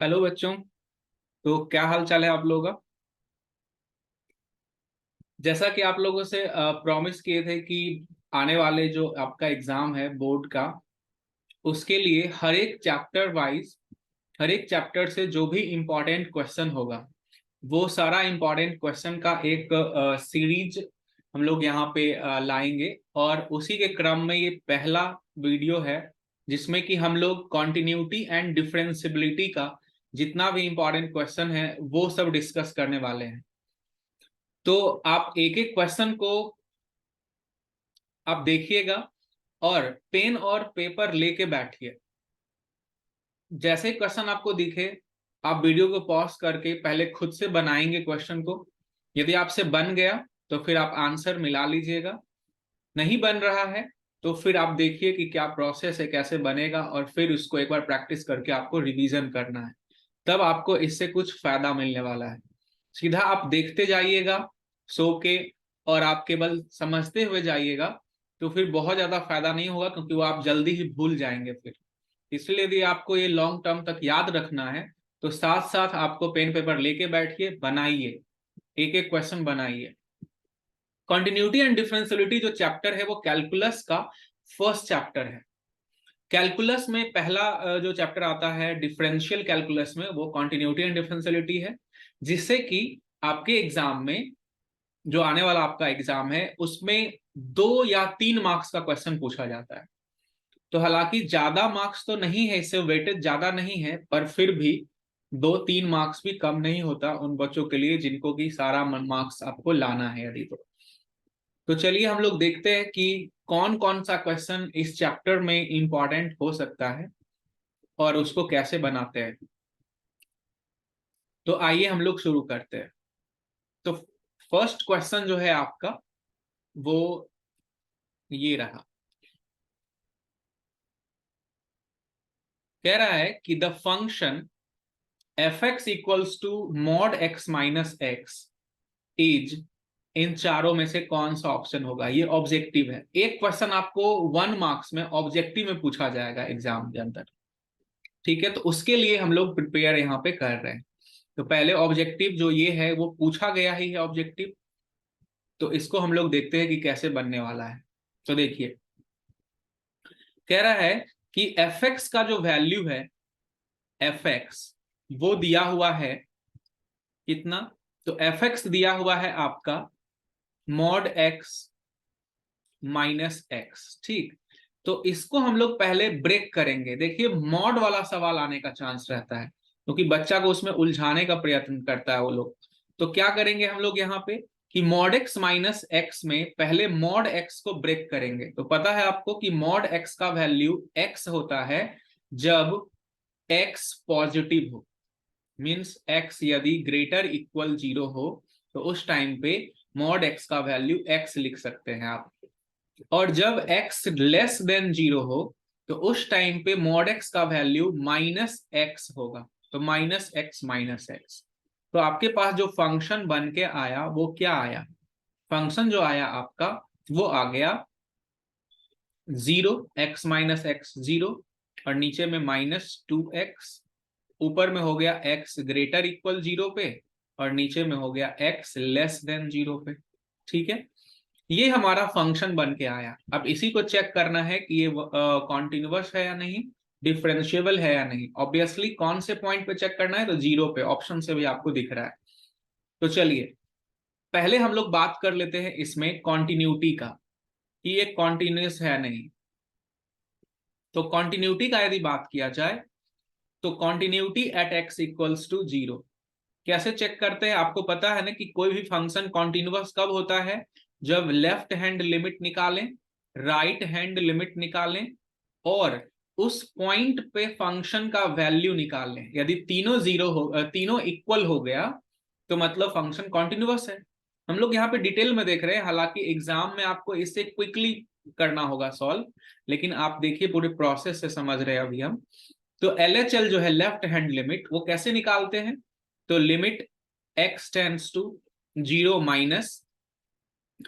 Hello बच्चों। तो क्या हाल चाल है आप लोगों का। जैसा कि आप लोगों से प्रॉमिस किए थे कि आने वाले जो आपका एग्जाम है बोर्ड का, उसके लिए हर एक चैप्टर वाइज, हर एक चैप्टर से जो भी इम्पोर्टेंट क्वेश्चन होगा वो सारा इम्पोर्टेंट क्वेश्चन का एक सीरीज हम लोग यहाँ पे लाएंगे। और उसी के क्रम में ये पहला वीडियो है जिसमें कि हम लोग कॉन्टिन्यूटी एंड डिफरेंशियबिलिटी का जितना भी इम्पोर्टेंट क्वेश्चन है वो सब डिस्कस करने वाले हैं। तो आप एक एक क्वेश्चन को आप देखिएगा और पेन और पेपर लेके बैठिए। जैसे क्वेश्चन आपको दिखे आप वीडियो को पॉज करके पहले खुद से बनाएंगे क्वेश्चन को। यदि आपसे बन गया तो फिर आप आंसर मिला लीजिएगा, नहीं बन रहा है तो फिर आप देखिए कि क्या प्रोसेस है, कैसे बनेगा, और फिर उसको एक बार प्रैक्टिस करके आपको रिवीजन करना है। तब आपको इससे कुछ फायदा मिलने वाला है। सीधा आप देखते जाइएगा सो के, और आप केवल समझते हुए जाइएगा तो फिर बहुत ज्यादा फायदा नहीं होगा, क्योंकि वो आप जल्दी ही भूल जाएंगे फिर। इसलिए यदि आपको ये लॉन्ग टर्म तक याद रखना है तो साथ साथ आपको पेन पेपर लेके बैठिए, बनाइए, एक एक क्वेश्चन बनाइए। कॉन्टिन्यूटी एंड डिफरेंशियबिलिटी जो चैप्टर है वो कैलकुलस का फर्स्ट चैप्टर है। कैलकुलस में पहला जो चैप्टर आता है डिफरेंशियल कैलकुलस में, वो कॉन्टिन्यूटी एंड डिफरेंशियबिलिटी है। जिससे कि आपके एग्जाम में, जो आने वाला आपका एग्जाम है, उसमें 2 या 3 मार्क्स का क्वेश्चन पूछा जाता है। तो हालांकि ज्यादा मार्क्स तो नहीं है, इससे वेटेज ज्यादा नहीं है, पर फिर भी 2-3 मार्क्स भी कम नहीं होता उन बच्चों के लिए जिनको कि सारा मार्क्स आपको लाना है यदि तो चलिए हम लोग देखते हैं कि कौन कौन सा क्वेश्चन इस चैप्टर में इंपॉर्टेंट हो सकता है और उसको कैसे बनाते हैं। तो आइए हम लोग शुरू करते हैं। तो फर्स्ट क्वेश्चन जो है आपका वो ये रहा। कह रहा है कि the function f x equals to mod x minus x is, इन चारों में से कौन सा ऑप्शन होगा। ये ऑब्जेक्टिव है। एक क्वेश्चन आपको 1 मार्क्स में ऑब्जेक्टिव में पूछा जाएगा एग्जाम के अंदर। ठीक है, तो उसके लिए हम लोग प्रिपेयर यहाँ पे कर रहे हैं। तो पहले ऑब्जेक्टिव जो ये है वो पूछा गया ही है ऑब्जेक्टिव, तो इसको हम लोग देखते हैं कि कैसे बनने वाला है। तो देखिए, कह रहा है कि एफ एक्स का जो वैल्यू है, एफ एक्स वो दिया हुआ है कितना। तो एफ एक्स दिया हुआ है आपका मॉड एक्स माइनस एक्स। ठीक, तो इसको हम लोग पहले ब्रेक करेंगे। देखिए, मॉड वाला सवाल आने का चांस रहता है क्योंकि बच्चा को उसमें उलझाने का प्रयत्न करता है वो लोग। तो क्या करेंगे हम लोग यहाँ पे कि मॉड एक्स माइनस एक्स में पहले मॉड एक्स को ब्रेक करेंगे। तो पता है आपको कि मॉड एक्स का वैल्यू एक्स होता है जब एक्स पॉजिटिव हो, मीन्स एक्स यदि ग्रेटर इक्वल 0 हो तो उस टाइम पे मॉड एक्स का वैल्यू एक्स लिख सकते हैं आप। और जब x लेस देन 0 हो तो उस टाइम पे मॉड x का वैल्यू माइनस एक्स होगा। तो माइनस एक्स माइनस एक्स। तो आपके पास जो फंक्शन बन के आया वो क्या आया, फंक्शन जो आया आपका वो आ गया 0, x माइनस एक्स 0, और नीचे में -2x, ऊपर में हो गया x ग्रेटर इक्वल 0 पे, और नीचे में हो गया x लेस देन 0 पे। ठीक है, ये हमारा फंक्शन बन के आया। अब इसी को चेक करना है कि ये कॉन्टिन्यूअस है या नहीं, डिफरेंशिएबल है या नहीं। ऑब्वियसली कौन से पॉइंट पे चेक करना है, तो 0 पे, ऑप्शन से भी आपको दिख रहा है। तो चलिए पहले हम लोग बात कर लेते हैं इसमें कॉन्टिन्यूटी का, कि ये कॉन्टिन्यूअस है नहीं। तो कॉन्टिन्यूटी का यदि बात किया जाए तो continuity at X equals to 0 कैसे चेक करते हैं। आपको पता है ना कि कोई भी फंक्शन कॉन्टिन्यूअस कब होता है, जब लेफ्ट हैंड लिमिट निकालें, राइट हैंड लिमिट निकालें, और उस पॉइंट पे फंक्शन का वैल्यू निकाल लें। यदि तीनों 0 हो, तीनों इक्वल हो गया तो मतलब फंक्शन कॉन्टिन्यूअस है। हम लोग यहाँ पे डिटेल में देख रहे हैं, हालांकि एग्जाम में आपको इससे क्विकली करना होगा सॉल्व, लेकिन आप देखिए पूरे प्रोसेस से समझ रहे हैं अभी हम। तो LHL जो है लेफ्ट हैंड लिमिट, वो कैसे निकालते हैं। तो limit x tends to 0 minus,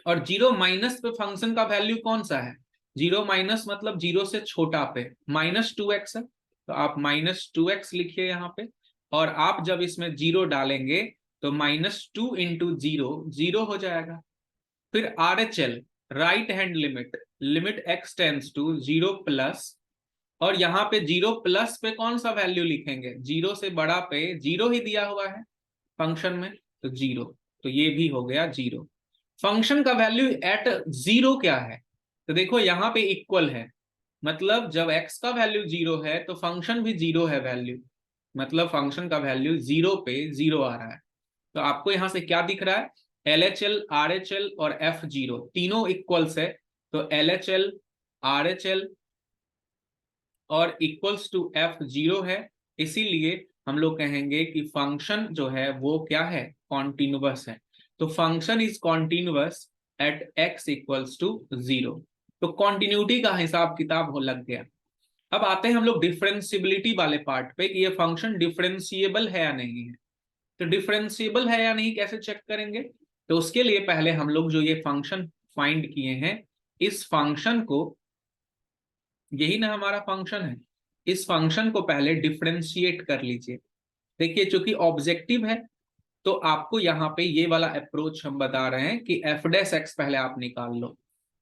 और 0 माइनस पे फंक्शन का वैल्यू कौन सा है, 0 माइनस मतलब 0 से छोटा पे -2x है, तो आप -2x लिखिए यहाँ पे। और आप जब इसमें 0 डालेंगे तो -2 इंटू 0 0 हो जाएगा। फिर RHL right hand limit, limit x tends to 0 plus, और यहाँ पे 0 प्लस पे कौन सा वैल्यू लिखेंगे, 0 से बड़ा पे 0 ही दिया हुआ है फंक्शन में, तो 0, तो ये भी हो गया 0। फंक्शन का वैल्यू एट 0 क्या है, तो देखो यहाँ पे इक्वल है, मतलब जब x का वैल्यू 0 है तो फंक्शन भी 0 है वैल्यू, मतलब फंक्शन का वैल्यू 0 पे 0 आ रहा है। तो आपको यहां से क्या दिख रहा है, LHL RHL और F0 तीनों इक्वल्स है, तो LHL RHL और इक्वल्स टू F0 है, इसीलिए हम लोग कहेंगे कि फंक्शन जो है वो क्या है, कॉन्टिन्यूअस है। तो function is continuous at x equals to 0। तो कॉन्टिन्यूटी का हिसाब किताब हो लग गया। अब आते हैं हम लोग डिफरेंशियबिलिटी वाले पार्ट पे कि ये फंक्शन डिफरेंशिएबल है या नहीं है। तो डिफरेंशिएबल है या नहीं कैसे चेक करेंगे, तो उसके लिए पहले हम लोग जो ये फंक्शन फाइंड किए हैं, इस फंक्शन को, यही ना हमारा फंक्शन है, इस फंक्शन को पहले डिफरेंशिएट कर लीजिए। देखिए चूंकि ऑब्जेक्टिव है तो आपको यहाँ पे ये वाला अप्रोच हम बता रहे हैं कि एफ डैश एक्स पहले आप निकाल लो।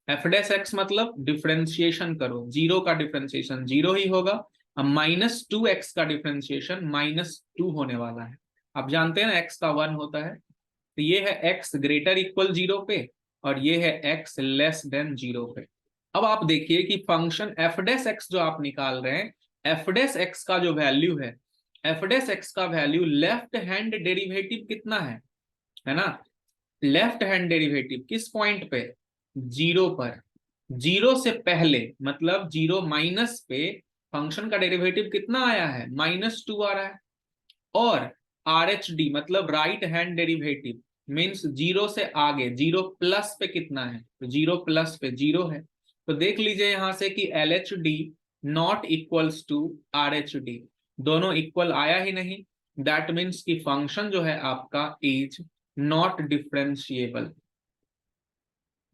एफ डैश एक्स मतलब डिफरेंशिएशन करो, 0 का डिफरेंशिएशन 0 ही होगा, अब -2x का डिफरेंशिएशन -2 होने वाला है। आप जानते हैं ना x का 1 होता है, तो ये है x ग्रेटर इक्वल 0 पे, और ये है x लेस देन 0 पे। अब आप देखिए कि फंक्शन एफ डैश एक्स जो आप निकाल रहे हैं, एफ डैश एक्स का जो वैल्यू है, एफ डैश एक्स का वैल्यू लेफ्ट हैंड डेरिवेटिव कितना है ना, लेफ्ट हैंड डेरिवेटिव किस पॉइंट पे, 0 पर, 0 से पहले मतलब 0 माइनस पे फंक्शन का डेरिवेटिव कितना आया है, -2 आ रहा है। और RHD मतलब राइट हैंड डेरिवेटिव मीन्स 0 से आगे 0 प्लस पे कितना है, तो 0 प्लस पे 0 है। तो देख लीजिए यहां से कि LHD not equals to RHD, दोनों इक्वल आया ही नहीं, दैट मीन्स कि फंक्शन जो है आपका is not differentiable,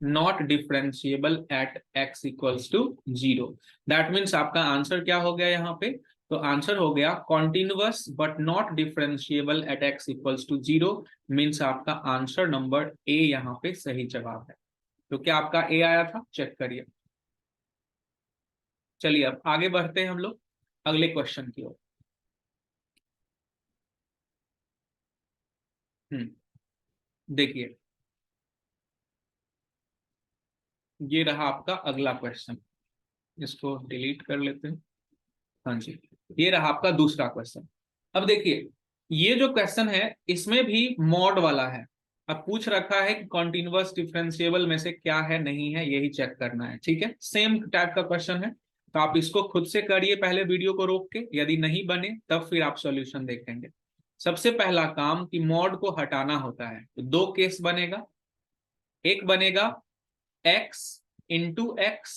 not differentiable at x equals to 0। That means आपका आंसर क्या हो गया यहाँ पे, तो आंसर हो गया continuous but not differentiable at x equals to 0, means आपका आंसर नंबर ए यहाँ पे सही जवाब है। तो क्या आपका ए आया था, चेक करिए। चलिए अब आगे बढ़ते हैं हम लोग अगले क्वेश्चन की ओर। देखिए ये रहा आपका अगला क्वेश्चन, इसको डिलीट कर लेते हैं। हाँ जी, ये रहा आपका दूसरा क्वेश्चन। अब देखिए ये जो क्वेश्चन है इसमें भी मॉड वाला है। अब पूछ रखा है कि कॉन्टिन्यूअस डिफरेंशिएबल में से क्या है नहीं है, यही चेक करना है, ठीक है, सेम टाइप का क्वेश्चन है। तो आप इसको खुद से करिए पहले वीडियो को रोक के, यदि नहीं बने तब फिर आप सॉल्यूशन देखेंगे। सबसे पहला काम कि मॉड को हटाना होता है, तो दो केस बनेगा, एक बनेगा x इंटू एक्स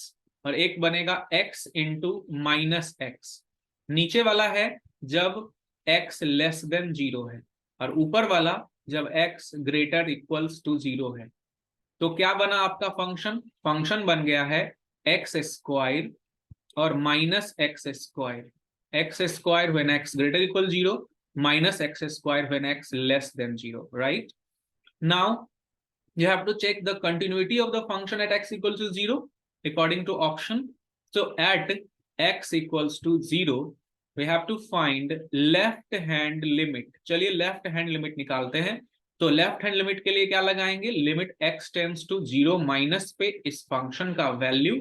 और एक बनेगा x इंटू -x। नीचे वाला है जब x लेस देन 0 है, और ऊपर वाला जब x ग्रेटर इक्वल्स टू 0 है। तो क्या बना आपका फंक्शन, फंक्शन बन गया है एक्स स्क्वायर और -x square, x square when x greater equal 0, -x square when x less than 0, right. Now you have to check the continuity of the function at x equals to 0 according to option. So at x equals to 0 we have to find left hand limit। चलिए left hand limit निकालते हैं। तो left hand limit के लिए क्या लगाएंगे, limit x tends to 0 minus पे इस फंक्शन का वैल्यू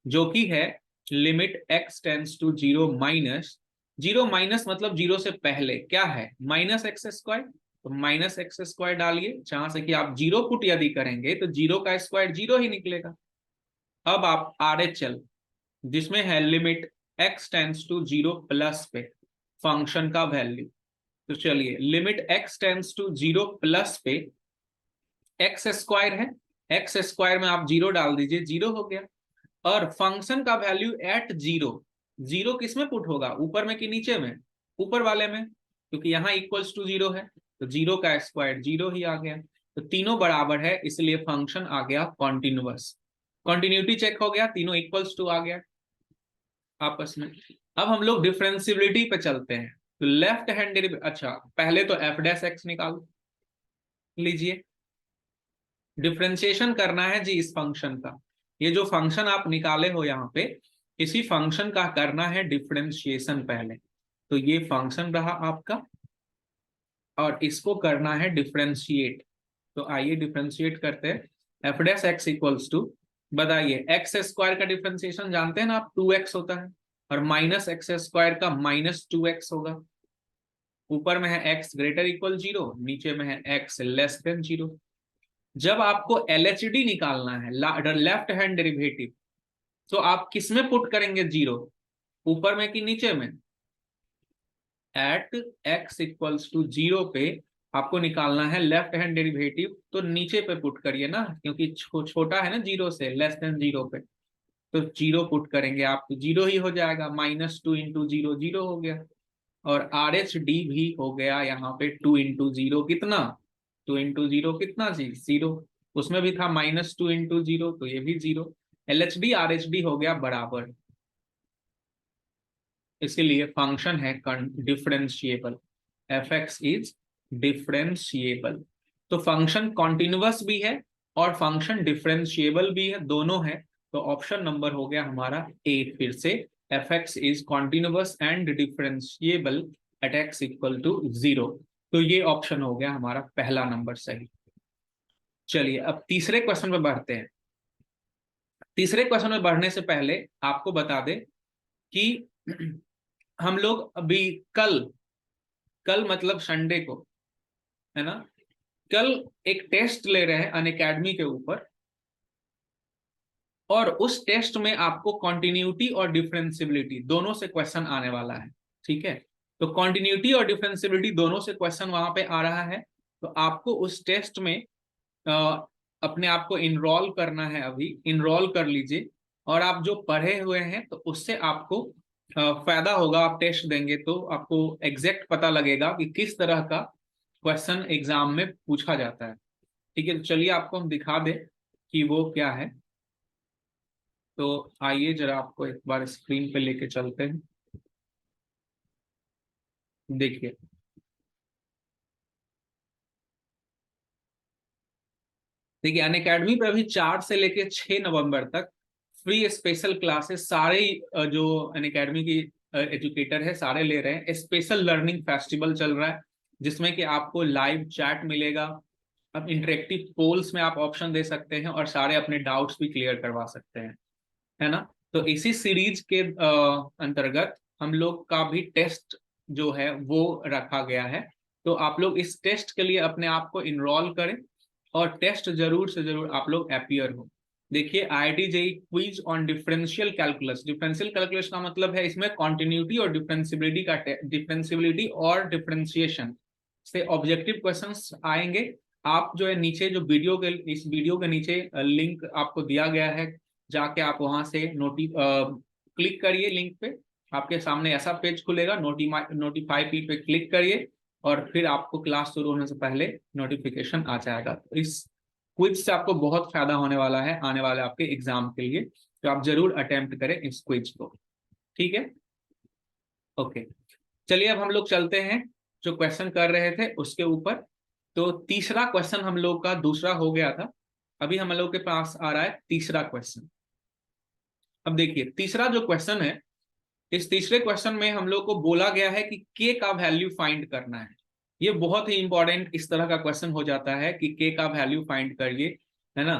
जो कि है limit x tends to 0 minus, 0 minus मतलब 0 से पहले क्या है, -x स्क्वायर, तो -x स्क्वायर डालिए, जहां से कि आप 0 पुट यदि करेंगे तो 0 का स्क्वायर 0 ही निकलेगा। अब आप RHL जिसमें है limit x tends to 0 plus पे फंक्शन का वैल्यू, तो चलिए limit x tends to 0 plus पे x स्क्वायर है, x स्क्वायर में आप 0 डाल दीजिए, 0 हो गया। और फंक्शन का वैल्यू एट 0, 0 किस में पुट होगा, ऊपर में कि नीचे में, ऊपर वाले में, क्योंकि यहाँ इक्वल्स टू 0 है, तो 0 का स्क्वायर 0 ही आ गया। तो तीनों बराबर है, इसलिए फंक्शन आ गया कॉन्टिन्यूअस। कॉन्टिन्यूटी चेक हो गया, तीनों इक्वल्स टू आ गया आपस में। अब हम लोग डिफरेंशियबिलिटी पे चलते हैं। तो लेफ्ट हैंड डेरिवेटिव, अच्छा पहले तो एफ डैश एक्स निकाल लीजिए। डिफरेंशिएशन करना है जी इस फंक्शन का, ये जो फंक्शन आप निकाले हो यहाँ पे, इसी फंक्शन का करना है डिफरेंशिएशन पहले। तो ये फंक्शन रहा आपका, और इसको करना है डिफरेंशिएट। तो आइए डिफरेंशिएट करते हैं। F dash X equals to, बताइए एक्स स्क्वायर का डिफरेंशिएशन जानते हैं ना आप, 2x होता है, और माइनस एक्स स्क्वायर का माइनस 2x होगा। ऊपर में है x ग्रेटर इक्वल 0, नीचे में है x लेस देन 0। जब आपको LHD निकालना है, लेफ्ट हैंड डेरिवेटिव, तो आप किस में पुट करेंगे 0, ऊपर में कि नीचे में? एट x इक्वल्स टू 0 पे आपको निकालना है लेफ्ट हैंड डेरिवेटिव, तो नीचे पे पुट करिए ना, क्योंकि छोटा है ना 0 से, लेस देन 0 पे। तो 0 पुट करेंगे आप, तो 0 ही हो जाएगा, -2 इंटू 0 0 हो गया। और RH-D भी हो गया यहाँ पे 2 इंटू 0 कितना, 2 इंटू 0 कितना जी 0, उसमें भी था -2 इंटू 0, तो ये भी 0। LHD RH-D हो गया बराबर, इसीलिए फंक्शन है differentiable. F X is differentiable. तो फंक्शन कॉन्टिन्यूअस भी है और फंक्शन डिफरेंशिएबल भी है, दोनों है। तो ऑप्शन नंबर हो गया हमारा ए फिर से, F X is continuous and differentiable at X equal to 0। तो ये ऑप्शन हो गया हमारा पहला नंबर सही। चलिए अब तीसरे क्वेश्चन में बढ़ते हैं। तीसरे क्वेश्चन में बढ़ने से पहले आपको बता दें कि हम लोग अभी कल कल मतलब संडे को, है ना, कल एक टेस्ट ले रहे हैं अनअकैडमी के ऊपर, और उस टेस्ट में आपको कॉन्टिन्यूटी और डिफरेंशियबिलिटी दोनों से क्वेश्चन आने वाला है। ठीक है, तो कॉन्टिन्यूटी और डिफरेंशियबिलिटी दोनों से क्वेश्चन वहां पे आ रहा है। तो आपको उस टेस्ट में अपने आप को इनरोल करना है, अभी इनरोल कर लीजिए। और आप जो पढ़े हुए हैं तो उससे आपको फायदा होगा, आप टेस्ट देंगे तो आपको एग्जैक्ट पता लगेगा कि किस तरह का क्वेश्चन एग्जाम में पूछा जाता है। ठीक है, तो चलिए आपको हम दिखा दें कि वो क्या है। तो आइए जरा आपको एक बार स्क्रीन पे लेके चलते हैं। देखिए, देखिए अनअकैडमी पे अभी 4 से लेके 6 नवंबर तक फ्री स्पेशल क्लासेस सारे जो अनअकैडमी की एजुकेटर है सारे ले रहे हैं। स्पेशल लर्निंग फेस्टिवल चल रहा है, जिसमें कि आपको लाइव चैट मिलेगा। अब इंटरेक्टिव पोल्स में आप ऑप्शन दे सकते हैं और सारे अपने डाउट्स भी क्लियर करवा सकते हैं, है ना। तो इसी सीरीज के अंतर्गत हम लोग का भी टेस्ट जो है वो रखा गया है। तो आप लोग इस टेस्ट के लिए अपने आप को इनरोल करें, और टेस्ट जरूर से जरूर आप लोग अपीयर हो। देखिए IIT JEE quiz on differential calculus, differential calculus का मतलब है इसमें कॉन्टिन्यूटी और डिफरेंशियबिलिटी का, डिफरेंशियबिलिटी और डिफरेंशिएशन से ऑब्जेक्टिव क्वेश्चंस आएंगे। आप जो है नीचे जो वीडियो के, इस वीडियो के नीचे लिंक आपको दिया गया है, जाके आप वहां से क्लिक करिए लिंक पे, आपके सामने ऐसा पेज खुलेगा, नोटिफाई पे क्लिक करिए, और फिर आपको क्लास शुरू होने से पहले नोटिफिकेशन आ जाएगा। तो इस क्विज से आपको बहुत फायदा होने वाला है आने वाले आपके एग्जाम के लिए, तो आप जरूर अटेम्प्ट करें इस क्विज को। ठीक है, ओके। चलिए अब हम लोग चलते हैं जो क्वेश्चन कर रहे थे उसके ऊपर। तो तीसरा क्वेश्चन हम लोग का दूसरा हो गया था, अभी हम लोग के पास आ रहा है तीसरा क्वेश्चन। अब देखिए तीसरा जो क्वेश्चन है, इस तीसरे क्वेश्चन में हम लोग को बोला गया है कि के का वैल्यू फाइंड करना है। ये बहुत ही इंपॉर्टेंट इस तरह का क्वेश्चन हो जाता है कि के का वैल्यू फाइंड करिए, है ना।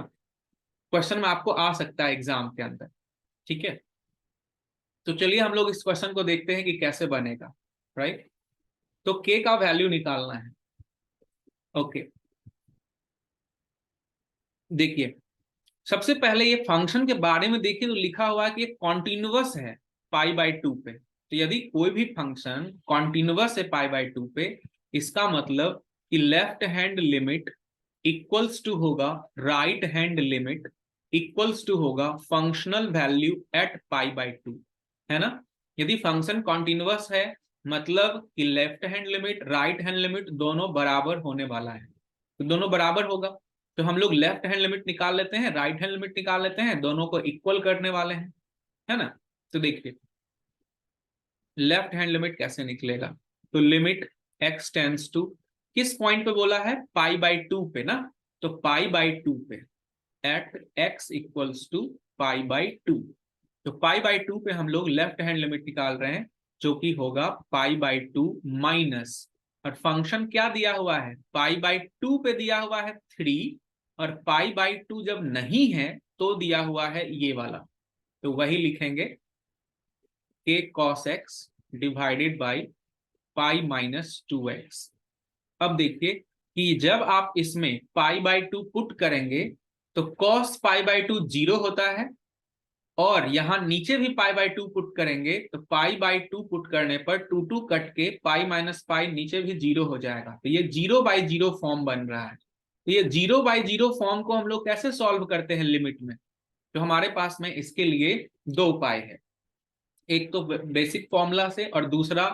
क्वेश्चन में आपको आ सकता है एग्जाम के अंदर। ठीक है, तो चलिए हम लोग इस क्वेश्चन को देखते हैं कि कैसे बनेगा। राइट, तो के का वैल्यू निकालना है। ओके, देखिए सबसे पहले ये फंक्शन के बारे में देखिए, तो लिखा हुआ है कि ये कॉन्टिन्यूअस है π/2 पे। तो यदि कोई भी फंक्शन कॉन्टिन्यूअस है π/2 पे, इसका मतलब कि left hand limit equals to होगा right hand limit equals to होगा फंक्शनल वैल्यू एट π/2, है ना। यदि फंक्शन कॉन्टिन्यूअस है मतलब कि left hand limit right hand limit दोनों बराबर होने वाला है, तो दोनों बराबर होगा। तो हम लोग लेफ्ट हैंड लिमिट निकाल लेते हैं, राइट हैंड लिमिट निकाल लेते हैं, दोनों को इक्वल करने वाले हैं, है ना। तो देखिए लेफ्ट हैंड लिमिट कैसे निकलेगा। तो लिमिट x टेंड्स टू, किस पॉइंट पे बोला है, π/2 पे ना, तो π/2 पे एट x इक्वल्स टू π/2, तो π/2 पे हम लोग लेफ्ट हैंड लिमिट निकाल रहे हैं जो कि होगा π/2 माइनस, और फंक्शन क्या दिया हुआ है, π/2 पे दिया हुआ है 3, और π/2 जब नहीं है तो दिया हुआ है ये वाला, तो वही लिखेंगे k cos x divided by π-2x। अब देखिए कि जब आप इसमें π/2 पुट करेंगे तो cos π/2 जीरो होता है, और यहां नीचे भी π/2 पुट करेंगे तो π/2 पुट करने पर 2 कट के π-π नीचे भी जीरो हो जाएगा, तो ये 0/0 फॉर्म बन रहा है। तो ये 0/0 फॉर्म को हम लोग कैसे सॉल्व करते हैं लिमिट में, तो हमारे पास में इसके लिए दो उपाय है, एक तो बेसिक फॉर्मूला से और दूसरा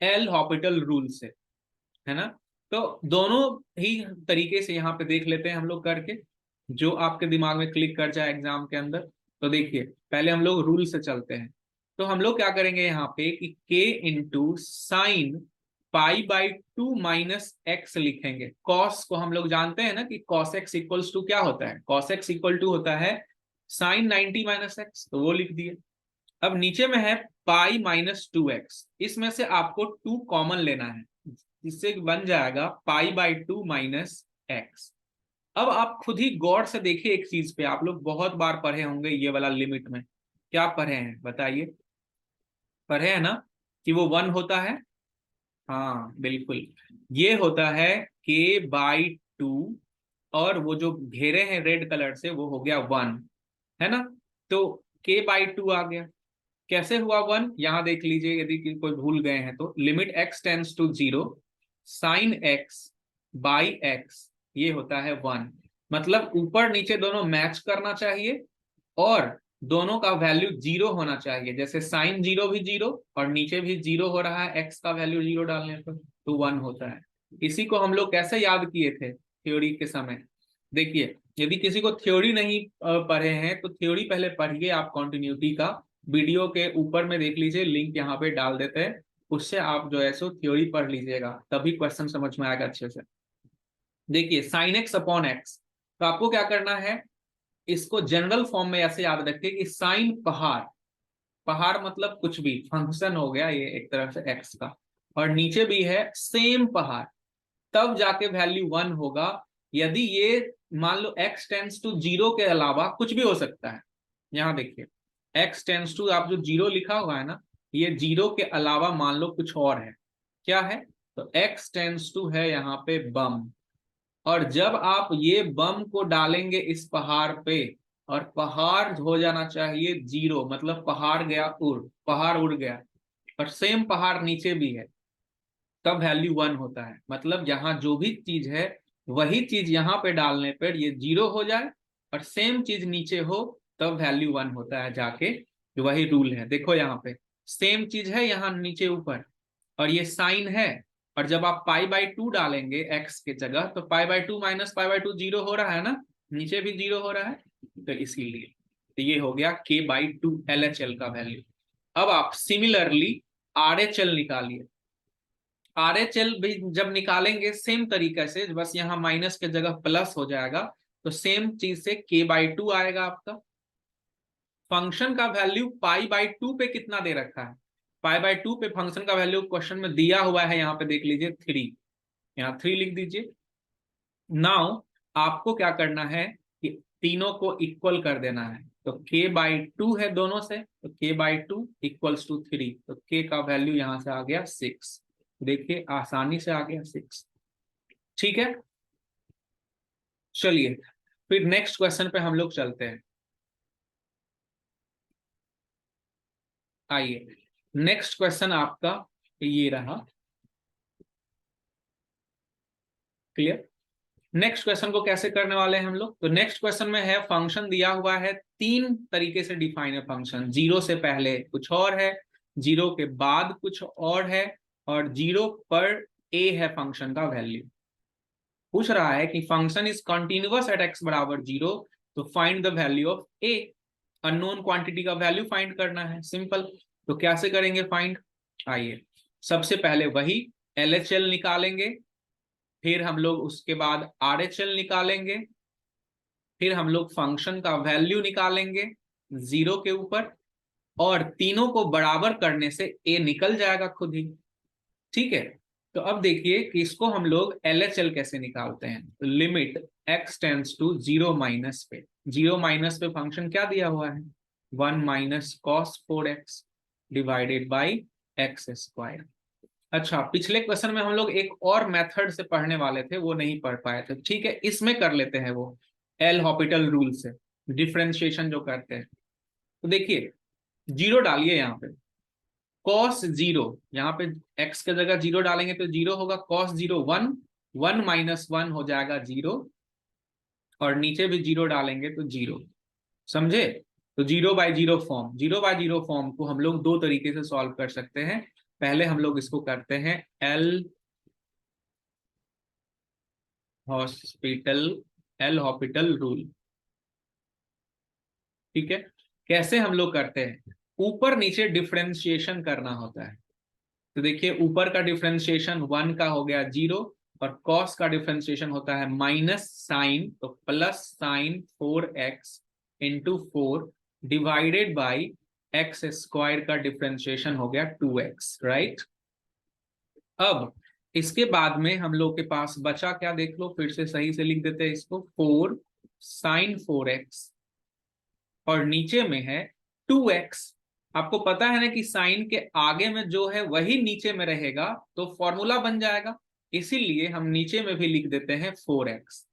एल हॉपिटल रूल से, है ना। तो दोनों ही तरीके से यहाँ पे देख लेते हैं हम लोग करके, जो आपके दिमाग में क्लिक कर जाए एग्जाम के अंदर। तो देखिए पहले हम लोग रूल से चलते हैं, तो हम लोग क्या करेंगे यहाँ पे कि k into sine π/2 minus x लिखेंगे। कॉस को हम लोग जानते हैं ना कि कॉस एक्स इक्वल्स टू क्या होता है, कॉस एक्स इक्वल टू होता है साइन 90 माइनस एक्स, तो वो लिख दिए। अब नीचे में है π-2x, इसमें से आपको 2 कॉमन लेना है, इससे बन जाएगा π/2 माइनस एक्स। अब आप खुद ही गौर से देखिए एक चीज पे, आप लोग बहुत बार पढ़े होंगे ये वाला लिमिट में, क्या पढ़े हैं बताइए, पढ़े हैं ना कि वो 1 होता है, हाँ बिल्कुल, ये होता है k/2, और वो जो घेरे हैं रेड कलर से वो हो गया 1, है ना। तो k/2 आ गया, कैसे हुआ 1, यहां देख लीजिए यदि कोई भूल गए हैं तो, limit x tends to 0 sine x by X, ये होता है 1, मतलब ऊपर नीचे दोनों मैच करना चाहिए और दोनों का वैल्यू 0 होना चाहिए, जैसे साइन 0 भी 0 और नीचे भी 0 हो रहा है x का वैल्यू 0 डालने पर, तो 1 होता है। इसी को हम लोग कैसे याद किए थे थ्योरी के समय, देखिए यदि किसी को थ्योरी नहीं पढ़े हैं तो थ्योरी पहले पढ़िए आप, कॉन्टिन्यूटी का वीडियो के ऊपर में देख लीजिए, लिंक यहाँ पे डाल देते हैं, उससे आप जो है सो थ्योरी पढ़ लीजिएगा, तभी क्वेश्चन समझ में आएगा अच्छे से। देखिए साइन एक्स अपॉन एक्स, तो आपको क्या करना है, इसको जनरल फॉर्म में ऐसे याद रखिए कि साइन पहाड़, पहाड़ मतलब कुछ भी फंक्शन हो गया ये एक तरह से एक्स का, और नीचे भी है सेम पहाड़, तब जाके वैल्यू 1 होगा। यदि ये मान लो x टेंड्स टू 0 के अलावा कुछ भी हो सकता है, यहाँ देखिए x टेंड्स टू, आप जो 0 लिखा हुआ है ना, ये 0 के अलावा मान लो कुछ और है, क्या है, तो x टेंड्स टू है यहाँ पे बम, और जब आप ये बम को डालेंगे इस पहाड़ पे और पहाड़ हो जाना चाहिए 0, मतलब पहाड़ गया पहाड़ उड़ गया, और सेम पहाड़ नीचे भी है, तब वैल्यू 1 होता है, मतलब यहाँ जो भी चीज है वही चीज यहाँ पे डालने पर ये 0 हो जाए और सेम चीज नीचे हो तब वैल्यू 1 होता है जाके, जो वही रूल है। देखो यहाँ पे सेम चीज है यहाँ नीचे ऊपर, और ये साइन है, और जब आप π/2 डालेंगे x के जगह तो π/2 माइनस π/2 0 हो रहा है ना, नीचे भी 0 हो रहा है, तो इसीलिए तो ये हो गया k/2 LHL का वैल्यू। अब आप सिमिलरली RHL निकालिए, RHL भी जब निकालेंगे सेम तरीके से, बस यहाँ माइनस के जगह प्लस हो जाएगा, तो सेम चीज से k/2 आएगा आपका। फंक्शन का वैल्यू π/2 पे कितना दे रखा है, π/2 पे फंक्शन का वैल्यू क्वेश्चन में दिया हुआ है, यहाँ पे देख लीजिए 3, यहाँ 3 लिख दीजिए। नाउ आपको क्या करना है कि तीनों को इक्वल कर देना है, तो k/2 है दोनों से, तो k/2 इक्वल्स टू 3, तो k का वैल्यू यहां से आ गया 6, देखिए आसानी से आ गया 6, ठीक है। चलिए फिर नेक्स्ट क्वेश्चन पे हम लोग चलते हैं, आइए नेक्स्ट क्वेश्चन आपका ये रहा, क्लियर। नेक्स्ट क्वेश्चन को कैसे करने वाले हैं हम लोग, तो नेक्स्ट क्वेश्चन में है फंक्शन दिया हुआ है, 3 तरीके से डिफाइन है फंक्शन, 0 से पहले कुछ और है, 0 के बाद कुछ और है, और 0 पर a है फंक्शन का वैल्यू। पूछ रहा है कि function is continuous at x बराबर 0, तो find the value of a, unknown quantity का वैल्यू फाइंड करना है, सिंपल। तो कैसे करेंगे फाइंड, आइए सबसे पहले वही LHL निकालेंगे, फिर हम लोग उसके बाद RHL निकालेंगे, फिर हम लोग फंक्शन का वैल्यू निकालेंगे जीरो के ऊपर, और तीनों को बराबर करने से ए निकल जाएगा खुद ही। ठीक है, तो अब देखिए कि इसको हम लोग LHL कैसे निकालते हैं। तो limit x tends to zero minus पे, जीरो माइनस पे फंक्शन क्या दिया हुआ है, 1 minus cos 4x divided by X square. अच्छा, पिछले क्वेश्चन में हम लोग एक और मेथड से पढ़ने वाले थे, वो नहीं पढ़ पाए थे। ठीक है, इसमें कर लेते हैं वो एल हॉपिटल रूल से डिफरेंशिएशन जो करते हैं। तो देखिए, जीरो डालिए यहाँ पे, कॉस जीरो, यहाँ पे x के जगह जीरो डालेंगे तो जीरो होगा, कॉस जीरो 1, 1 माइनस 1 हो जाएगा जीरो, और नीचे भी जीरो डालेंगे तो जीरो। समझे? तो zero by zero form, zero by zero form को हम लोग दो तरीके से सॉल्व कर सकते हैं। पहले हम लोग इसको करते हैं L hospital, L Hôpital rule. ठीक है, कैसे हम लोग करते हैं, ऊपर नीचे डिफरेंशिएशन करना होता है। तो देखिए, ऊपर का डिफरेंशिएशन 1 का हो गया जीरो, और कॉस का डिफरेंशिएशन होता है माइनस साइन, तो plus sign 4x into 4 divided by X square का डिफरेंशिएशन हो गया 2x, राइट। अब इसके बाद में हम लोग के पास बचा क्या, देख लो, फिर से सही से लिख देते हैं इसको, 4 साइन 4x, और नीचे में है 2x। आपको पता है ना कि साइन के आगे में जो है वही नीचे में रहेगा, तो फॉर्मूला बन जाएगा, इसीलिए हम नीचे में भी लिख देते हैं 4x।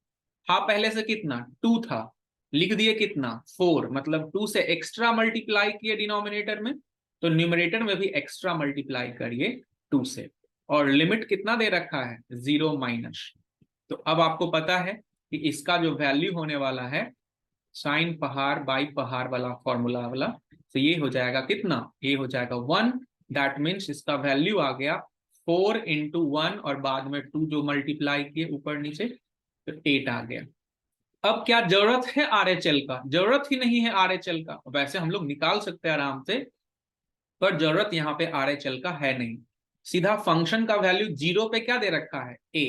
हाँ, पहले से कितना 2 था, लिख दिए कितना 4, मतलब 2 से एक्स्ट्रा मल्टीप्लाई किए डिनोमिनेटर में, तो न्यूमरेटर में भी एक्स्ट्रा मल्टीप्लाई करिए 2 से, और लिमिट कितना दे रखा है, जीरो माइनस। तो अब आपको पता है कि इसका जो वैल्यू होने वाला है, साइन पहाड़ बाई पहाड़ वाला फॉर्मूला वाला, तो ये हो जाएगा कितना, ये हो जाएगा 1। दैट मीन्स इसका वैल्यू आ गया 4 इंटू 1, और बाद में 2 जो मल्टीप्लाई किए ऊपर नीचे, तो 8 आ गया। अब क्या जरूरत है RHL का, जरूरत ही नहीं है RHL का, वैसे हम लोग निकाल सकते हैं आराम से, पर जरूरत यहाँ पे RHL का है नहीं। सीधा फंक्शन का वैल्यू जीरो पे क्या दे रखा है, a।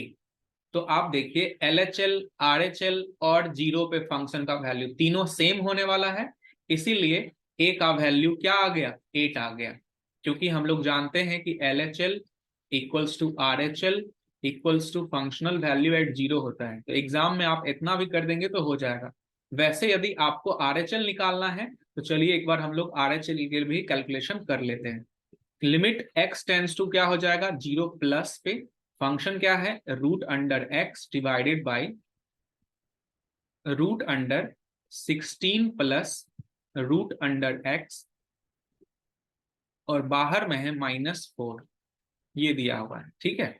तो आप देखिए LHL, RHL और जीरो पे फंक्शन का वैल्यू तीनों सेम होने वाला है, इसीलिए a का वैल्यू क्या आ गया, 8 आ गया। क्योंकि हम लोग जानते हैं कि LHL equals to RHL equals to functional value at zero होता है। तो एग्जाम में आप इतना भी कर देंगे तो हो जाएगा। वैसे यदि आपको RHL निकालना है तो चलिए एक बार हम लोग RHL के भी कैलकुलेशन कर लेते हैं। लिमिट x टेंस टू क्या हो जाएगा, जीरो प्लस पे, फंक्शन क्या है, root under x divided by root under 16 plus root under x, और बाहर में है -4, ये दिया हुआ है। ठीक है,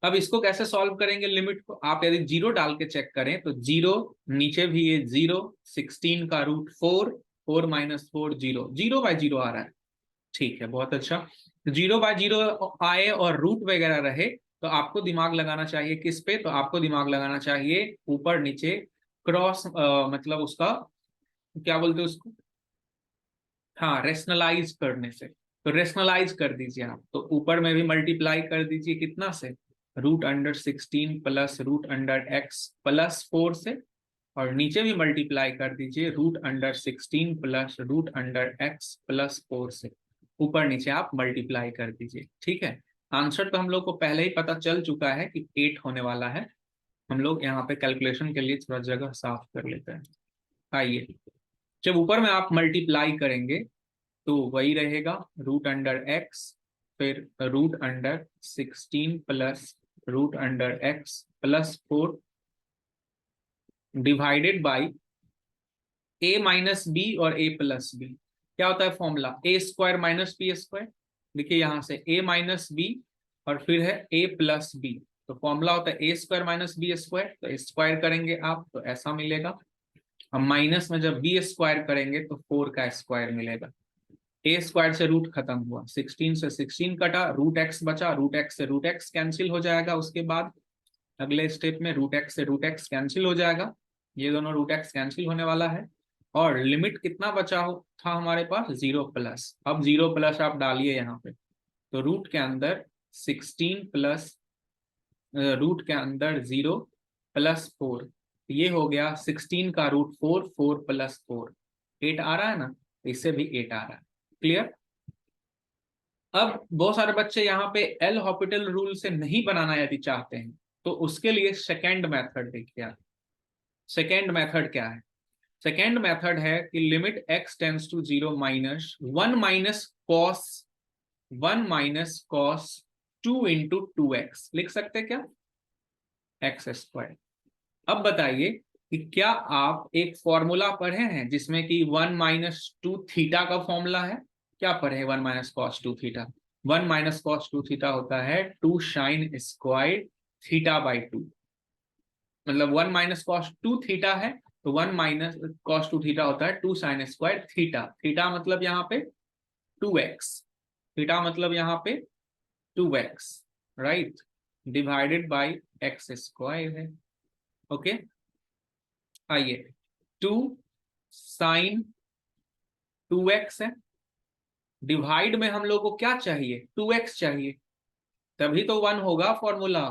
अब इसको कैसे सॉल्व करेंगे, लिमिट को आप यदि जीरो डाल के चेक करें तो जीरो, नीचे भी ये जीरो, 16 का root 4, 4 minus 4 zero, zero by zero आ रहा है। ठीक है, बहुत अच्छा। जीरो बाय जीरो आए और रूट वगैरह रहे, तो आपको दिमाग लगाना चाहिए किस पे, तो आपको दिमाग लगाना चाहिए ऊपर नीचे क्रॉस, मतलब उसका क्या बोलते हैं उसको, हाँ, रेशनलाइज करने से। तो रेशनलाइज कर दीजिए आप, तो ऊपर में भी मल्टीप्लाई कर दीजिए कितना से, root under 16 plus root under X plus 4 से, और नीचे भी मल्टीप्लाई कर दीजिए root under 16 plus root under X plus 4 से, ऊपर नीचे आप मल्टीप्लाई कर दीजिए। ठीक है, आंसर तो हम लोग को पहले ही पता चल चुका है कि 8 होने वाला है। हम लोग यहाँ पे कैलकुलेशन के लिए थोड़ा जगह साफ कर लेते हैं। आइए, जब ऊपर में आप मल्टीप्लाई करेंगे तो वही रहेगा, रूट अंडर एक्स, फिर root under 16 plus root under X plus 4 divided by a minus B और a प्लस बी। क्या होता है formula, a square minus B square. देखिए यहाँ से a माइनस बी और फिर है a प्लस बी, तो फॉर्मूला होता है a square minus B square, तो स्क्वायर करेंगे आप तो ऐसा मिलेगा। हम माइनस में जब b स्क्वायर करेंगे तो 4 का स्क्वायर मिलेगा। a स्क्वायर से रूट खत्म हुआ, 16 से 16 कटा, रूट एक्स बचा, रूट एक्स से रूट एक्स कैंसिल हो जाएगा। उसके बाद अगले स्टेप में रूट एक्स से रूट एक्स कैंसिल हो जाएगा, ये दोनों रूट एक्स कैंसिल होने वाला है, और लिमिट कितना बचा हो था हमारे पास, जीरो प्लस। अब जीरो प्लस आप डालिए यहाँ पे, तो रूट के अंदर 16 प्लस रूट के अंदर 0 प्लस 4, ये हो गया 16 का रूट 4, 4 प्लस 4, 8 आ रहा है ना, इससे भी 8 आ रहा है। क्लियर। अब बहुत सारे बच्चे यहाँ पे एल हॉपिटल रूल से नहीं बनाना यदि चाहते हैं तो उसके लिए सेकेंड मेथड देखिए आप। सेकेंड मेथड क्या है? सेकेंड मेथड है कि limit x tends to 0 minus 1 minus cos 2 into 2x लिख सकते हैं क्या, एक्स स्क्वायर। अब बताइए कि क्या आप एक फॉर्मूला पढ़े हैं जिसमें कि 1 माइनस 2 थीटा का फॉर्मूला है? क्या पढ़े 1 minus cos 2 theta? 1 minus cos 2 theta होता है 2 साइन स्क्वायर थीटा बाई 2। मतलब 1 माइनस कॉस 2 थीटा है तो 1 माइनस कॉस 2 थीटा होता है 2 साइन स्क्वायर थीटा। थीटा मतलब यहाँ पे 2x, थीटा मतलब यहाँ पे 2x, right, divided by X square है। ओके, आइए 2 साइन 2x है, डिवाइड में हम लोग को क्या चाहिए, 2x चाहिए, तभी तो 1 होगा फॉर्मूला।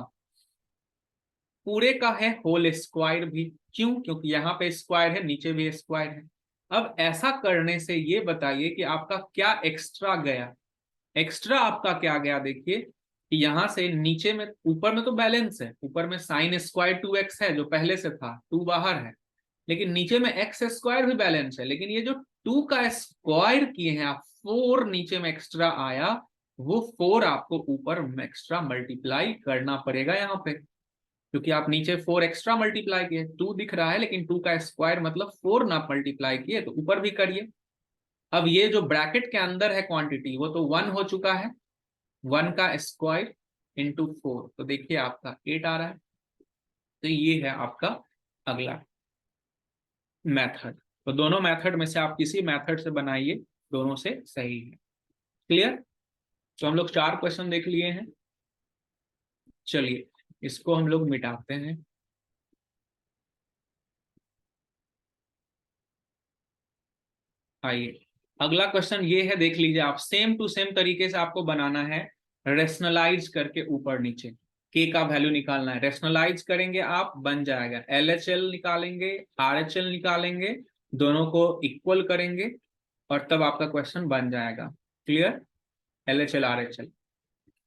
पूरे का है होल स्क्वायर भी, क्यों? क्योंकि यहाँ पे स्क्वायर है, नीचे भी स्क्वायर है। अब ऐसा करने से ये बताइए कि आपका क्या एक्स्ट्रा गया। एक्स्ट्रा आपका क्या गया, देखिए कि यहां से नीचे में, ऊपर में तो बैलेंस है, ऊपर में साइन स्क्वायर 2x है जो पहले से था, 2 बाहर है, लेकिन नीचे में एक्स स्क्वायर भी बैलेंस है, लेकिन ये जो 2 का स्क्वायर किए हैं आप, 4 नीचे में एक्स्ट्रा आया, वो 4 आपको ऊपर में एक्स्ट्रा मल्टीप्लाई करना पड़ेगा यहाँ पे, क्योंकि आप नीचे 4 एक्स्ट्रा मल्टीप्लाई किए, 2 दिख रहा है लेकिन 2 का स्क्वायर मतलब 4 ना मल्टीप्लाई किए, तो ऊपर भी करिए। अब ये जो ब्रैकेट के अंदर है क्वांटिटी वो तो 1 हो चुका है, 1 का स्क्वायर इंटू 4, तो देखिए आपका 8 आ रहा है। तो ये है आपका अगला मेथड। तो दोनों मेथड में से आप किसी मेथड से बनाइए, दोनों से सही है। क्लियर। तो हम लोग 4 क्वेश्चन देख लिए हैं। चलिए इसको हम लोग मिटाते हैं। आइए अगला क्वेश्चन ये है, देख लीजिए आप, सेम टू सेम तरीके से आपको बनाना है, रेशनलाइज करके ऊपर नीचे के का वैल्यू निकालना है। रेशनलाइज करेंगे आप, बन जाएगा LHL निकालेंगे, RHL निकालेंगे, दोनों को इक्वल करेंगे और तब आपका क्वेश्चन बन जाएगा। क्लियर। LHL RHL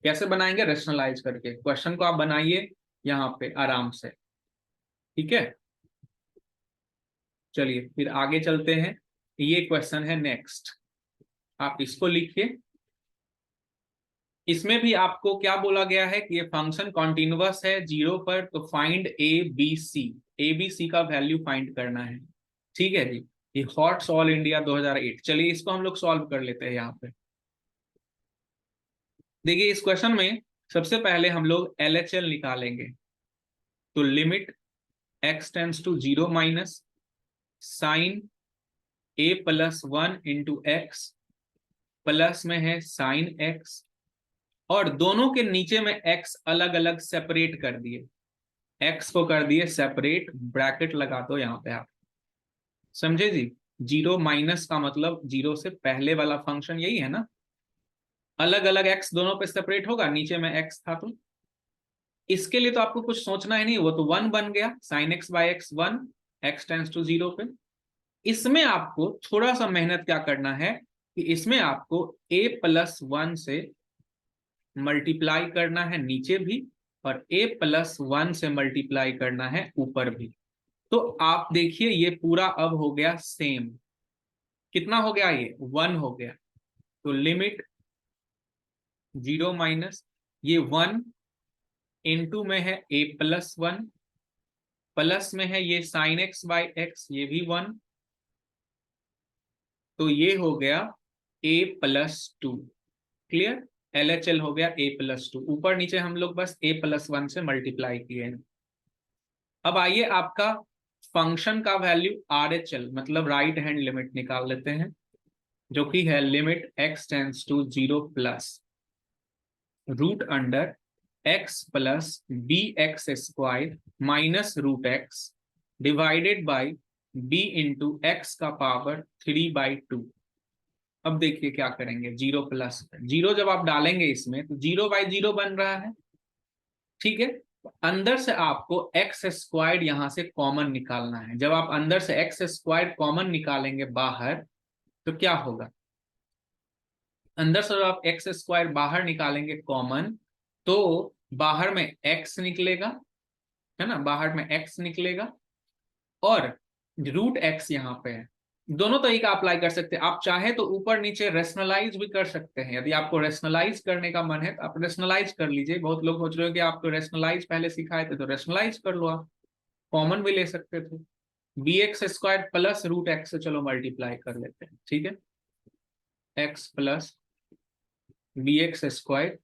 कैसे बनाएंगे, रेशनलाइज करके। क्वेश्चन को आप बनाइए यहाँ पे आराम से, ठीक है। चलिए फिर आगे चलते हैं। ये क्वेश्चन है नेक्स्ट, आप इसको लिखिए। इसमें भी आपको क्या बोला गया है कि ये फंक्शन कॉन्टिन्यूअस है 0 पर, तो फाइंड ABC का वैल्यू फाइंड करना है। ठीक है जी, ये हॉट सॉल इंडिया 2008। चलिए इसको हम लोग सॉल्व कर लेते हैं यहाँ पे। देखिए इस क्वेश्चन में सबसे पहले हम लोग LHL निकालेंगे, तो limit x tends to 0 minus sine a plus 1 into X, plus में है साइन x, और दोनों के नीचे में x अलग अलग सेपरेट कर दिए, x को कर दिए सेपरेट, ब्रैकेट लगा दो यहाँ पे आप, समझे जी। 0 माइनस का मतलब 0 से पहले वाला फंक्शन यही है ना, अलग अलग x दोनों पे सेपरेट होगा, नीचे में x था, तो इसके लिए तो आपको कुछ सोचना ही नहीं, वो तो 1 बन गया, sine x by X 1, x tends to 0 पे। इसमें आपको थोड़ा सा मेहनत क्या करना है कि इसमें आपको a प्लस 1 से मल्टीप्लाई करना है नीचे भी, और a प्लस 1 से मल्टीप्लाई करना है ऊपर भी। तो आप देखिए ये पूरा अब हो गया सेम, कितना हो गया, ये 1 हो गया। तो लिमिट 0 माइनस ये 1 इंटू में है a प्लस 1, प्लस में है ये साइन x बाई एक्स, ये भी 1, तो ये हो गया a प्लस 2। क्लियर। LHL हो गया a प्लस 2, ऊपर नीचे हम लोग बस a प्लस 1 से मल्टीप्लाई किए हैं। अब आइए आपका फंक्शन का वैल्यू RHL मतलब राइट हैंड लिमिट निकाल लेते हैं, जो कि है limit x tends to 0 plus root under x plus B X square minus root x divided by b into X का पावर 3/2। अब देखिए क्या करेंगे, 0 प्लस 0 जब आप डालेंगे इसमें तो 0/0 बन रहा है, ठीक है। अंदर से आपको एक्स स्क्वायर्ड यहां से कॉमन निकालना है। जब आप अंदर से एक्स स्क्वायर्ड कॉमन निकालेंगे बाहर, तो क्या होगा, अंदर से जब आप एक्स स्क्वायर बाहर निकालेंगे कॉमन, तो बाहर में एक्स निकलेगा, है ना, बाहर में एक्स निकलेगा, और रूट एक्स यहाँ पे है। दोनों तरीका अप्लाई कर सकते हैं, आप चाहे तो ऊपर नीचे रेशनलाइज भी कर सकते हैं। यदि आपको रेशनलाइज करने का मन है तो आप रेशनलाइज कर लीजिए। बहुत लोग सोच रहे हो कि आपको रेशनलाइज पहले सिखाए थे, तो रेशनलाइज कर लो, आप कॉमन भी ले सकते थे। B X square plus root X से चलो मल्टीप्लाई कर लेते हैं, ठीक है। X plus B X square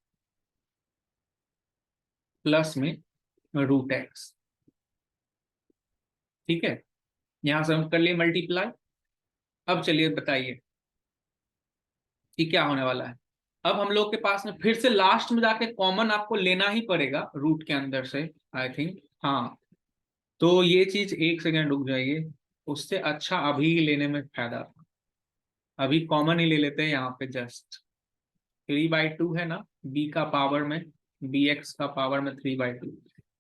plus में रूट एक्स, ठीक है। यहां से हम कर लिए मल्टीप्लाई। अब चलिए बताइए कि क्या होने वाला है। अब हम लोग के पास में फिर से लास्ट में जाके कॉमन आपको लेना ही पड़ेगा रूट के अंदर से, आई थिंक, हाँ। तो ये चीज, एक सेकेंड रुक जाइए, उससे अच्छा अभी ही लेने में फायदा था। अभी कॉमन ही ले लेते हैं यहाँ पे, जस्ट 3/2 है ना, बी का पावर में, बी एक्स का पावर में 3/2।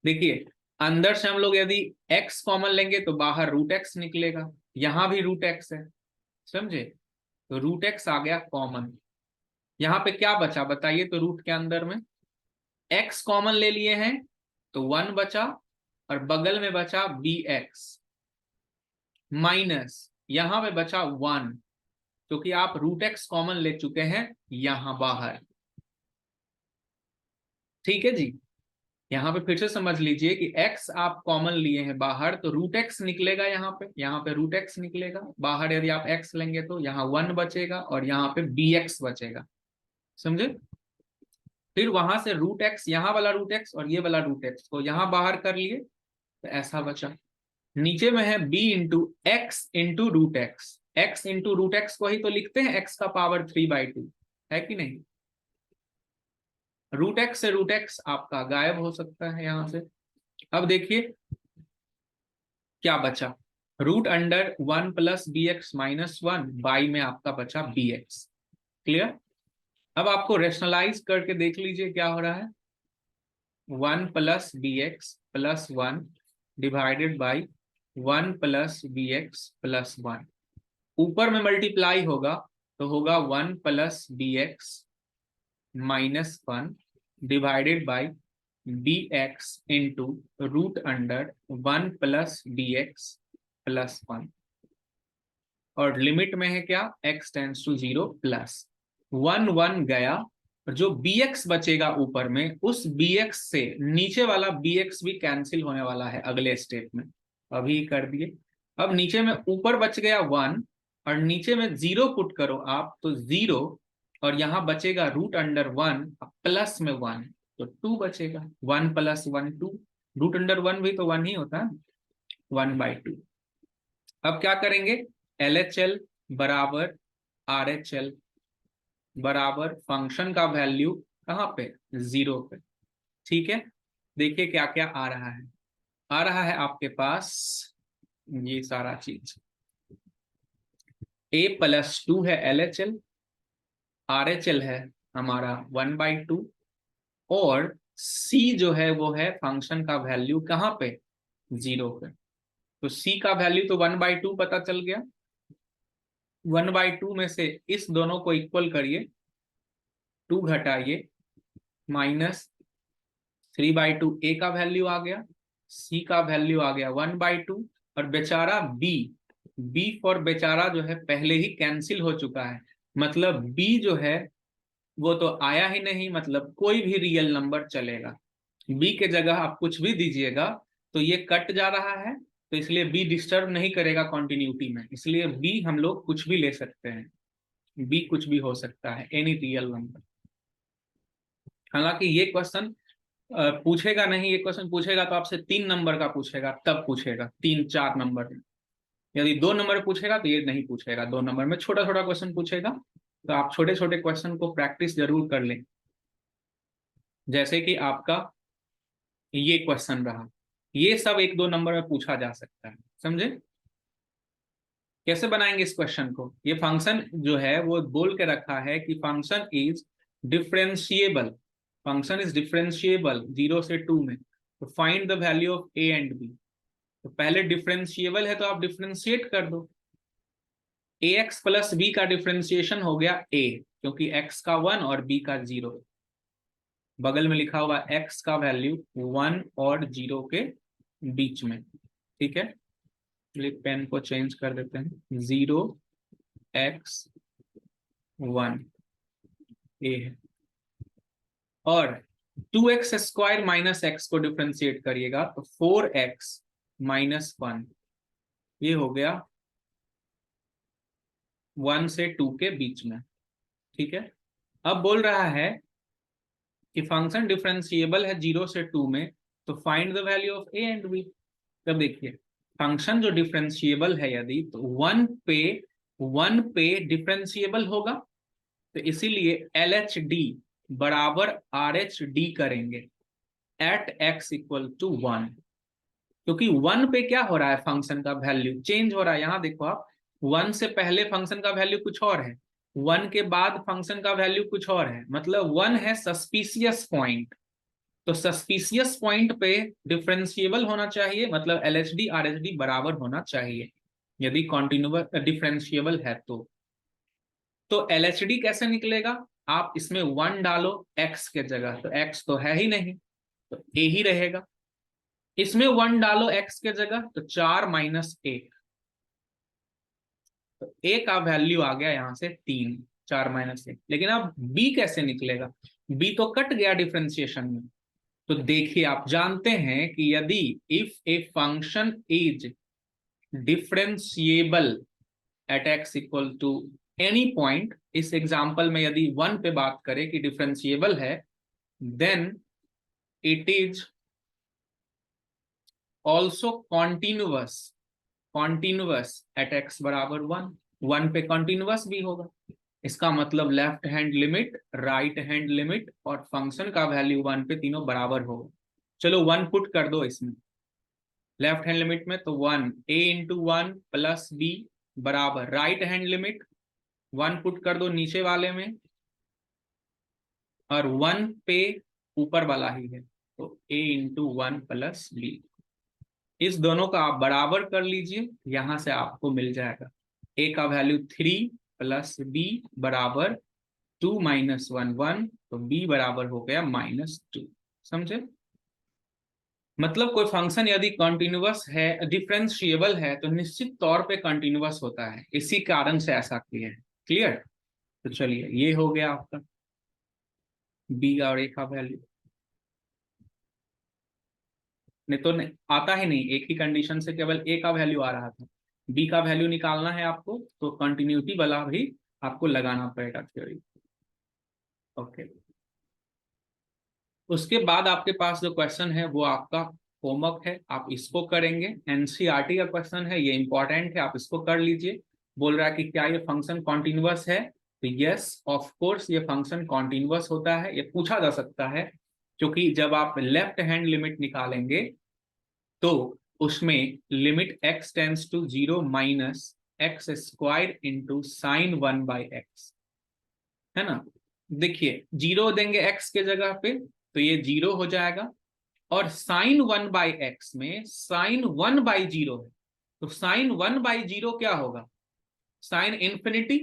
देखिए अंदर से हम लोग यदि एक्स कॉमन लेंगे तो बाहर रूट एक्स निकलेगा, यहां भी रूट एक्स है, समझे। तो रूट एक्स आ गया कॉमन। यहाँ पे क्या बचा बताइए, तो रूट के अंदर में एक्स कॉमन ले लिए हैं तो 1 बचा, और बगल में बचा बी एक्स माइनस, यहां पे बचा 1, क्योंकि आप रूट एक्स कॉमन ले चुके हैं यहां बाहर, ठीक है जी। यहाँ पे फिर से समझ लीजिए कि x आप कॉमन लिए हैं बाहर, तो रूट एक्स निकलेगा, यहाँ पे रूट एक्स निकलेगा बाहर। यदि आप x लेंगे तो यहाँ 1 बचेगा और यहाँ पे bx बचेगा, समझे। फिर वहां से रूट एक्स, यहाँ वाला रूट एक्स और ये वाला रूट एक्स को यहाँ बाहर कर लिए, तो ऐसा बचा। नीचे में है b into X into root X, X into root X को ही तो लिखते हैं x का पावर 3/2, है कि नहीं। रूट एक्स से रूट एक्स आपका गायब हो सकता है यहां से। अब देखिए क्या बचा, root under 1 plus B X minus 1 by में आपका बचा बी एक्स। क्लियर। अब आपको रेशनलाइज करके देख लीजिए क्या हो रहा है, 1 plus B X plus 1 divided by 1 plus B X plus 1, ऊपर में मल्टीप्लाई होगा तो होगा 1 plus B X minus 1 divided by B X into root under 1 plus B X plus 1, और लिमिट में है क्या, x टेंड्स टू 0 प्लस 1 गया, और जो bx बचेगा ऊपर में, उस bx से नीचे वाला bx भी कैंसिल होने वाला है अगले स्टेप में, अभी कर दिए। अब नीचे में ऊपर बच गया 1, और नीचे में 0 पुट करो आप तो 0, और यहाँ बचेगा रूट अंडर 1 प्लस में 1, तो 2 बचेगा, 1 प्लस 1 2, रूट अंडर 1 भी तो 1 ही होता है, 1/2। अब क्या करेंगे, LHL बराबर RHL बराबर फंक्शन का वैल्यू कहाँ पे, 0 पे, ठीक है। देखिए क्या क्या आ रहा है, आ रहा है आपके पास ये सारा चीज, A+2 है LHL, RHL है हमारा 1/2, और C जो है वो है फंक्शन का वैल्यू कहाँ पे, 0 पे। तो C का वैल्यू तो 1/2 पता चल गया, 1/2 में से इस दोनों को इक्वल करिए, 2 घटाइए, माइनस 3/2 ए का वैल्यू आ गया, सी का वैल्यू आ गया 1/2, और बेचारा बी, बी फॉर बेचारा जो है पहले ही कैंसिल हो चुका है, मतलब बी जो है वो तो आया ही नहीं, मतलब कोई भी रियल नंबर चलेगा, बी के जगह आप कुछ भी दीजिएगा तो ये कट जा रहा है, तो इसलिए बी डिस्टर्ब नहीं करेगा कॉन्टिन्यूटी में, इसलिए बी हम लोग कुछ भी ले सकते हैं, बी कुछ भी हो सकता है, एनी रियल नंबर। हालांकि ये क्वेश्चन पूछेगा नहीं, ये क्वेश्चन पूछेगा तो आपसे 3 नंबर का पूछेगा, तब पूछेगा 3-4 नंबर में। यदि 2 नंबर पूछेगा तो ये नहीं पूछेगा, 2 नंबर में छोटा छोटा क्वेश्चन पूछेगा, तो आप छोटे छोटे क्वेश्चन को प्रैक्टिस जरूर कर लें। जैसे कि आपका ये क्वेश्चन रहा, ये सब 1-2 नंबर में पूछा जा सकता है, समझे। कैसे बनाएंगे इस क्वेश्चन को? ये फंक्शन जो है वो बोल के रखा है कि function is differentiable, function is differentiable 0 से 2 में, तो find the value of A and B. तो पहले डिफरेंशिएबल है तो आप डिफरेंशिएट कर दो। ए एक्स प्लस बी का डिफरेंशिएशन हो गया ए, क्योंकि एक्स का 1 और बी का 0, बगल में लिखा हुआ एक्स का वैल्यू 1 और 0 के बीच में। ठीक है, पेन को चेंज कर देते हैं, 0 x 1 ए है। और 2x² माइनस एक्स को डिफ्रेंशिएट करिएगा तो 4x-1, ये हो गया 1 से 2 के बीच में। ठीक है, अब बोल रहा है कि फंक्शन डिफरेंशिएबल है 0 से 2 में, तो find the value of A and B. तब देखिए फंक्शन जो डिफरेंशिएबल है यदि, तो 1 पे डिफरेंशिएबल होगा, तो इसीलिए LHD बराबर RHD करेंगे एट x इक्वल टू 1, क्योंकि 1 पे क्या हो रहा है, फंक्शन का वैल्यू चेंज हो रहा है। यहां देखो आप, 1 से पहले फंक्शन का वैल्यू कुछ और है, 1 के बाद फंक्शन का वैल्यू कुछ और है, मतलब 1 है सस्पिशियस पॉइंट। तो सस्पिशियस पॉइंट पे डिफरेंशिएबल होना चाहिए, मतलब LHD RHD बराबर होना चाहिए यदि कॉन्टिन्यूअस डिफरेंशिएबल है तो LHD कैसे निकलेगा? आप इसमें 1 डालो x के जगह, तो x तो है ही नहीं, तो a ही रहेगा। इसमें 1 डालो x के जगह, तो 4 माइनस 1, तो a का वैल्यू आ गया यहां से 3, 4 माइनस 1। लेकिन अब b कैसे निकलेगा? b तो कट गया डिफरेंशिएशन में। तो देखिए आप जानते हैं कि यदि if a function is differentiable at x equal to any point, इस एग्जाम्पल में यदि 1 पे बात करें कि डिफरेंशिएबल है, then it is also continuous at x बराबर 1 पे कॉन्टिन्यूअस भी होगा। इसका मतलब left hand limit, right hand limit और फंक्शन का वैल्यू 1 पे तीनों बराबर होगा। चलो 1 पुट कर दो इसमें लेफ्ट हैंड लिमिट में, तो 1 a इंटू 1 प्लस b बराबर राइट हैंड लिमिट 1 पुट कर दो नीचे वाले में, और 1 पे ऊपर वाला ही है, तो a इंटू 1 प्लस b। इस दोनों का आप बराबर कर लीजिए, यहां से आपको मिल जाएगा a का वैल्यू 3 प्लस b बराबर 2 माइनस 1 1, तो b बराबर हो गया -2। समझे? मतलब कोई फंक्शन यदि कॉन्टिन्यूअस है, डिफरेंशिएबल है, तो निश्चित तौर पे कॉन्टिन्यूअस होता है, इसी कारण से ऐसा किया है। क्लियर? तो चलिए ये हो गया आपका बी और ए का वैल्यू। नहीं तो नहीं, आता ही नहीं, एक ही कंडीशन से केवल ए का वैल्यू आ रहा था, बी का वैल्यू निकालना है आपको, तो कंटिन्यूटी वाला भी आपको लगाना पड़ेगा थ्योरी। ओके, उसके बाद आपके पास जो क्वेश्चन है वो आपका होमवर्क है, आप इसको करेंगे। एनसीईआरटी का क्वेश्चन है, ये इंपॉर्टेंट है, आप इसको कर लीजिए। बोल रहा है कि क्या ये फंक्शन कॉन्टिन्यूअस है, तो यस ऑफ कोर्स ये फंक्शन कॉन्टिन्यूअस होता है, ये पूछा जा सकता है, क्योंकि जब आप लेफ्ट हैंड लिमिट निकालेंगे तो उसमें limit x tends to 0 minus x² into sine 1/x है ना। देखिए 0 देंगे x के जगह पे, तो ये 0 हो जाएगा, और साइन 1/x में साइन 1/0 है, तो साइन 1/0 क्या होगा? Sine infinity.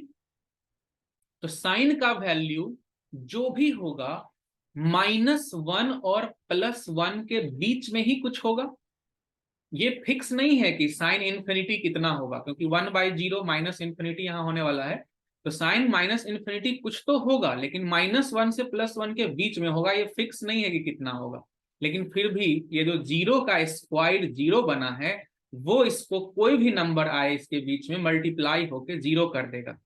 तो साइन का वैल्यू जो भी होगा -1 और +1 के बीच में ही कुछ होगा। ये फिक्स नहीं है कि साइन इंफिनिटी कितना होगा, क्योंकि 1/0 माइनस इंफिनिटी यहां होने वाला है, तो साइन माइनस इंफिनिटी कुछ तो होगा, लेकिन -1 से +1 के बीच में होगा, ये फिक्स नहीं है कि कितना होगा। लेकिन फिर भी ये जो 0 का स्क्वायर्ड 0 बना है, वो इसको कोई भी नंबर आए इसके बीच में मल्टीप्लाई होके 0 कर देगा,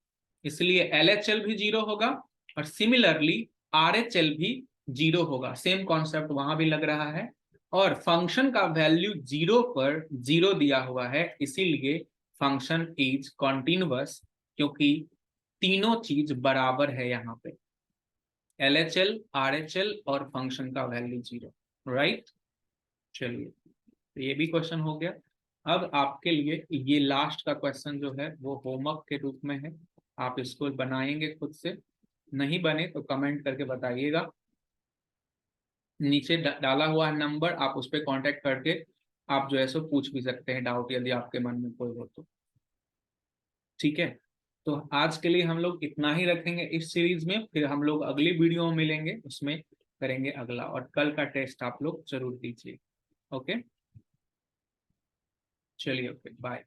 इसलिए LHL भी 0 होगा, और सिमिलरली RHL भी 0 होगा। सेम कॉन्सेप्ट वहां भी लग रहा है, और फंक्शन का वैल्यू 0 पर 0 दिया हुआ है, इसीलिए फंक्शन इज कॉन्टिन्यूअस, क्योंकि तीनों चीज बराबर है यहाँ पे, LHL RHL और फंक्शन का वैल्यू 0। राइट, चलिए तो ये भी क्वेश्चन हो गया। अब आपके लिए ये लास्ट का क्वेश्चन जो है वो होमवर्क के रूप में है, आप इसको बनाएंगे खुद से, नहीं बने तो कमेंट करके बताइएगा। नीचे डाला हुआ है नंबर, आप उस पर कांटेक्ट करके आप जो है सो पूछ भी सकते हैं डाउट, यदि आपके मन में कोई हो तो। ठीक है, तो आज के लिए हम लोग इतना ही रखेंगे इस सीरीज में, फिर हम लोग अगली वीडियो में मिलेंगे, उसमें करेंगे अगला, और कल का टेस्ट आप लोग जरूर दीजिए। ओके, चलिए, ओके, बाय।